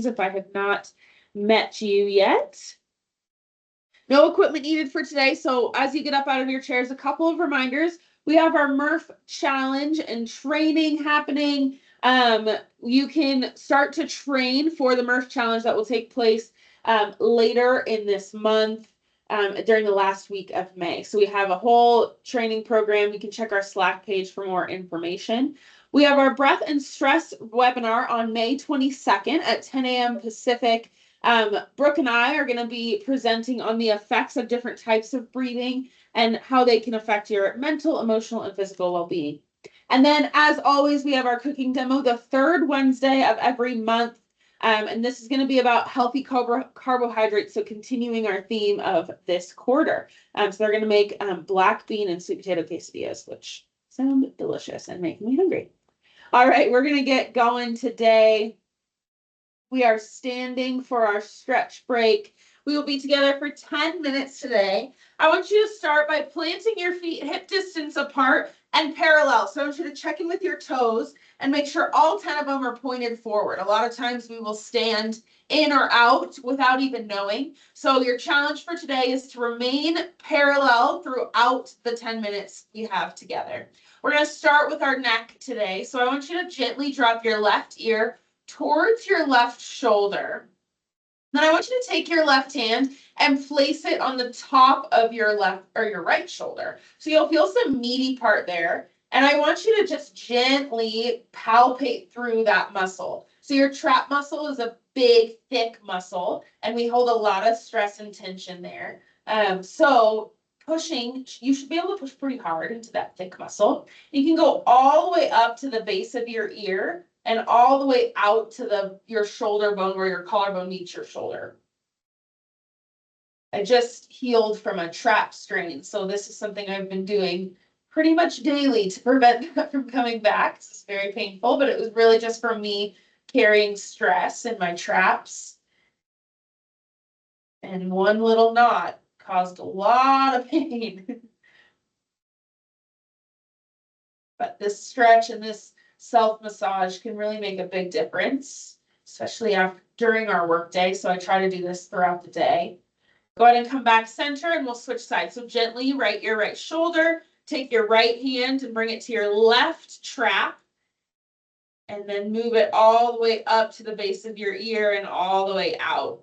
if I have not met you yet. No equipment needed for today. So as you get up out of your chairs, a couple of reminders. We have our Murph challenge and training happening. You can start to train for the Murph challenge that will take place later in this month during the last week of May. So we have a whole training program. You can check our Slack page for more information. We have our breath and stress webinar on May 22nd at 10 a.m. Pacific. Brooke and I are going to be presenting on the effects of different types of breathing and how they can affect your mental, emotional, and physical well-being. And then, as always, we have our cooking demo the third Wednesday of every month. And this is going to be about healthy carbohydrates, so continuing our theme of this quarter. So they're going to make black bean and sweet potato quesadillas, which sound delicious and make me hungry. All right, we're going to get going today. We are standing for our stretch break. We will be together for 10 minutes today. I want you to start by planting your feet hip distance apart and parallel. So I want you to check in with your toes and make sure all 10 of them are pointed forward. A lot of times we will stand in or out without even knowing. So your challenge for today is to remain parallel throughout the 10 minutes you have together. We're going to start with our neck today. So I want you to gently drop your left ear towards your left shoulder. Then I want you to take your left hand and place it on the top of your left or your right shoulder. So you'll feel some meaty part there. And I want you to just gently palpate through that muscle. So your trap muscle is a big, thick muscle, and we hold a lot of stress and tension there. So pushing, you should be able to push pretty hard into that thick muscle. You can go all the way up to the base of your ear and all the way out to your shoulder bone where your collarbone meets your shoulder. I just healed from a trap strain, so this is something I've been doing pretty much daily to prevent that from coming back. This is very painful, but it was really just from me carrying stress in my traps. And one little knot caused a lot of pain. But this stretch and this self-massage can really make a big difference, especially during our workday. So I try to do this throughout the day. Go ahead and come back center and we'll switch sides. So gently right your right shoulder, take your right hand and bring it to your left trap. And then move it all the way up to the base of your ear and all the way out.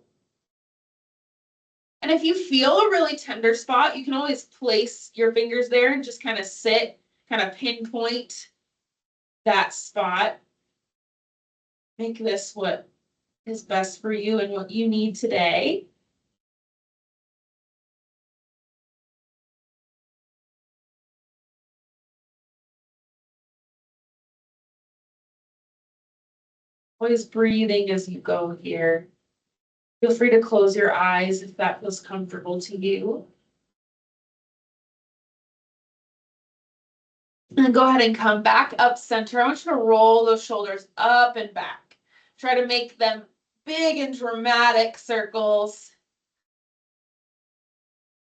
And if you feel a really tender spot, you can always place your fingers there and just kind of sit, kind of pinpoint that spot. Make this what is best for you and what you need today. Always breathing as you go here. Feel free to close your eyes if that feels comfortable to you. And go ahead and come back up center. I want you to roll those shoulders up and back. Try to make them big and dramatic circles.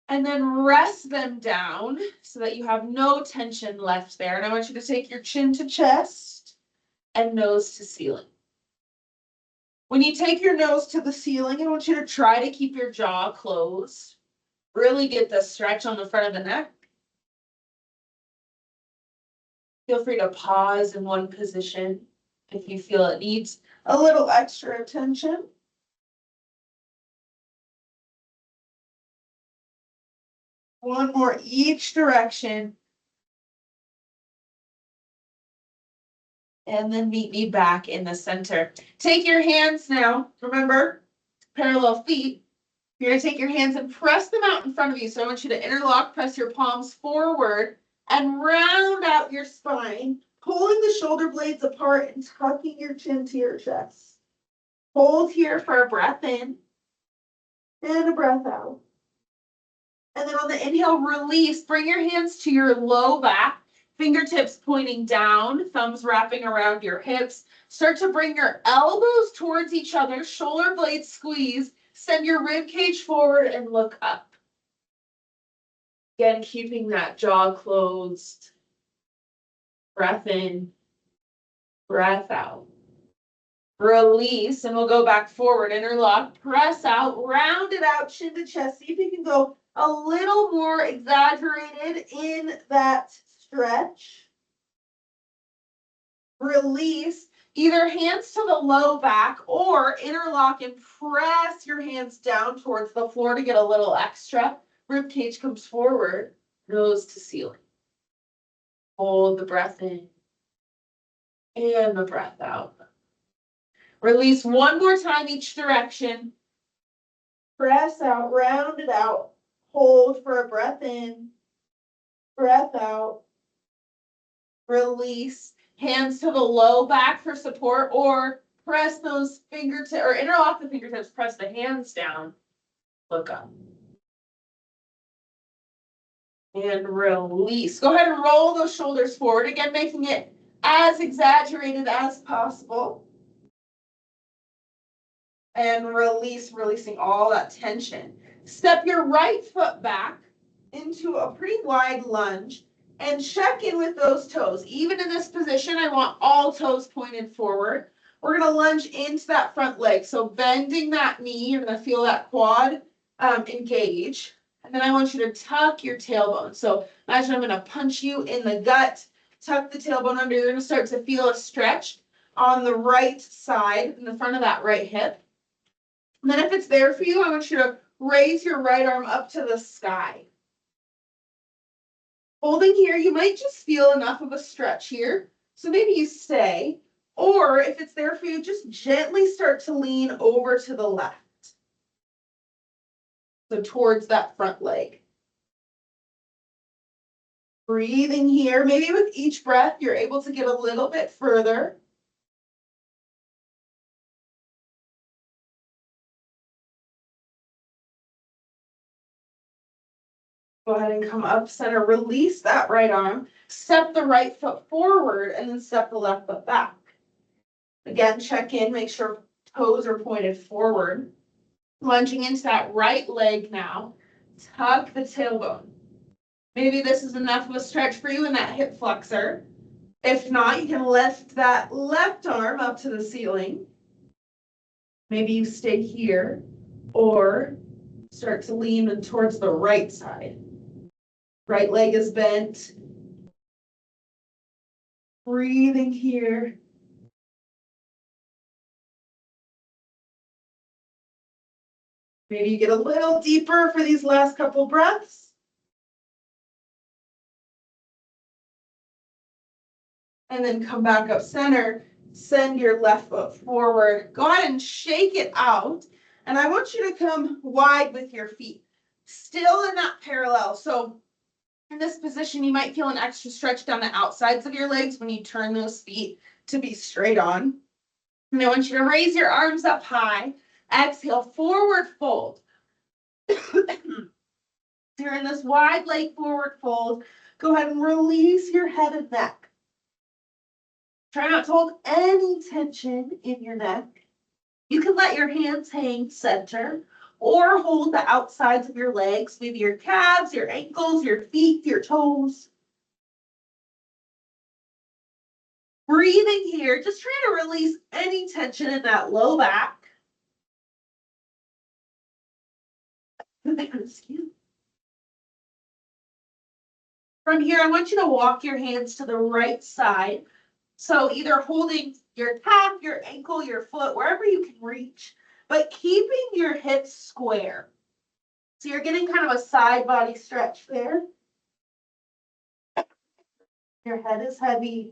And then rest them down so that you have no tension left there. And I want you to take your chin to chest and nose to ceiling. When you take your nose to the ceiling, I want you to try to keep your jaw closed. Really get the stretch on the front of the neck. Feel free to pause in one position if you feel it needs a little extra attention. One more each direction. And then meet me back in the center. Take your hands now. Remember, parallel feet. You're going to take your hands and press them out in front of you. So I want you to interlock, press your palms forward, and round out your spine, pulling the shoulder blades apart and tucking your chin to your chest. Hold here for a breath in and a breath out. And then on the inhale, release. Bring your hands to your low back, fingertips pointing down, thumbs wrapping around your hips. Start to bring your elbows towards each other, shoulder blades squeeze. Send your rib cage forward and look up. Again, keeping that jaw closed. Breath in, breath out. Release, and we'll go back forward, interlock, press out, round it out, chin to chest. See if you can go a little more exaggerated in that stretch. Release, either hands to the low back or interlock and press your hands down towards the floor to get a little extra. Rib cage comes forward, nose to ceiling. Hold the breath in and the breath out. Release one more time each direction. Press out, round it out. Hold for a breath in, breath out. Release. Hands to the low back for support, or press those fingertips, or interlock the fingertips, press the hands down. Look up. And release. Go ahead and roll those shoulders forward, again, making it as exaggerated as possible. And release, releasing all that tension. Step your right foot back into a pretty wide lunge and check in with those toes. Even in this position, I want all toes pointed forward. We're going to lunge into that front leg. So bending that knee, you're going to feel that quad engage. And then I want you to tuck your tailbone. So imagine I'm going to punch you in the gut, tuck the tailbone under. You're going to start to feel a stretch on the right side in the front of that right hip. And then if it's there for you, I want you to raise your right arm up to the sky. Holding here, you might just feel enough of a stretch here. So maybe you stay, or if it's there for you, just gently start to lean over to the left. So towards that front leg. Breathing here, maybe with each breath, you're able to get a little bit further. Go ahead and come up center, release that right arm, step the right foot forward, and then step the left foot back. Again, check in, make sure toes are pointed forward. Lunging into that right leg now, tuck the tailbone. Maybe this is enough of a stretch for you in that hip flexor. If not, you can lift that left arm up to the ceiling. Maybe you stay here or start to lean towards the right side. Right leg is bent. Breathing here. Maybe you get a little deeper for these last couple breaths. And then come back up center. Send your left foot forward. Go ahead and shake it out. And I want you to come wide with your feet. Still in that parallel. So in this position, you might feel an extra stretch down the outsides of your legs when you turn those feet to be straight on. And I want you to raise your arms up high. Exhale, forward fold. You're in this wide leg forward fold. Go ahead and release your head and neck. Try not to hold any tension in your neck. You can let your hands hang center or hold the outsides of your legs, maybe your calves, your ankles, your feet, your toes. Breathing here, just trying to release any tension in that low back. Excuse me. From here, I want you to walk your hands to the right side. So either holding your calf, your ankle, your foot, wherever you can reach, but keeping your hips square. So you're getting kind of a side body stretch there. Your head is heavy.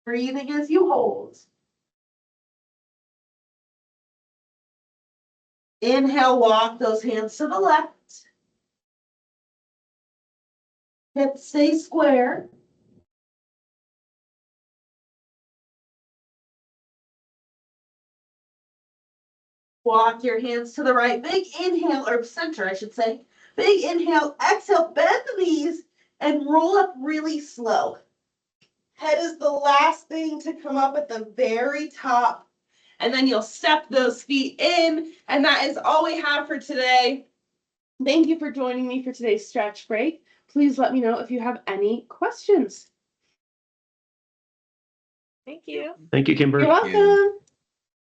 Breathing as you hold. Inhale, walk those hands to the left. Hips stay square. Walk your hands to the right. Big inhale, or center, I should say. Big inhale, exhale, bend the knees and roll up really slow. Head is the last thing to come up at the very top. And then you'll step those feet in. And that is all we have for today. Thank you for joining me for today's stretch break. Please let me know if you have any questions. Thank you. Thank you, Kimber. You're Thank you. welcome.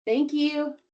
Thank you.